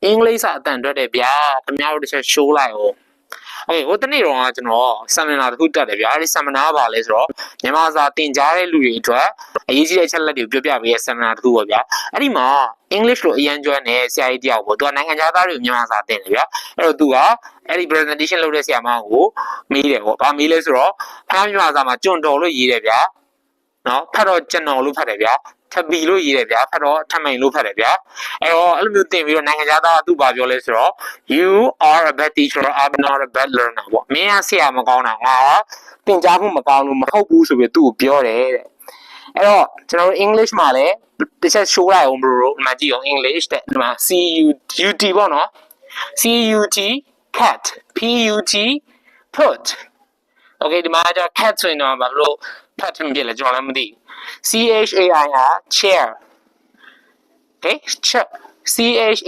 English စာအတန်အတွက်တယ်ဗျာခင်ဗျားတို့တစ်ချက် show လိုက်အောင်Okay ဟိုတနေ့တော့ကျွန်တော် seminar တစ်ခုတက်တယ်ဗျာအဲဒီ seminar ကပါလဲဆိုတော့မြန်မာစာသင်ကြားတဲ့လူတွေအတွက်အရေးကြီးတဲ့အချက်လက်တွေကိုပြောပြပေးတဲ့ seminar တစ်ခုပေါ့ဗျာအဲ့ဒီမှာ English လို့အရင်ကျွမ်းနေဆရာကြီးတယောက်ပေါ့သူကနိုင်ငံခြားသားတွေကိုမြန်မာစာသင်တယ်ဗျာအဲ့တော့သူကအဲ့ဒီ presentation လုပ်တဲ့ဆရာမကိုမေးတယ်ပေါ့ဗာမေးလဲဆိုတော့ဖမ်းမြန်မာစာမှာကျွန်တော်လို့ရေးတယ်ဗျာနော်ဖတ်တော့ကျွန်တော်လို့ဖတ်တယ်ဗျာထပ်ပြီးလို့ရေးတယ်ဗျာဖတ်တော့ထပ်မိန်လို့ဖတ်တယ်ဗျာအဲ့တော့အဲ့လိုမျိုးသင်ပြီးတော့နိုင်ငံခြားသားကသူ့ဘာပြောလဲဆိုတော့ you are a bad teacher I'm not a bad learner ပေါ့မင်းကဆရာမကောင်းတာငါကသင်ကြားမှုမကောင်းလို့မဟုတ်ဘူးဆိုပြီးသူ့ကိုပြောတယ်တဲ့အဲ့တော့ကျွန်တော်တို့ English မှာလည်းတစ်ချက် show လိုက်အောင် bro ဒီမှာကြည့်အောင် English တဲ့ဒီမှာ CUT ပေါ့နော် CUT cat PUT put Okay ဒီမှာကျတော့ cat ဆိုရင်တော့ဘာလို့ဖတ်ထင်ပြလဲကျွန်တော်လည်းမသိ CHAI ဟာ chair Okay chair CH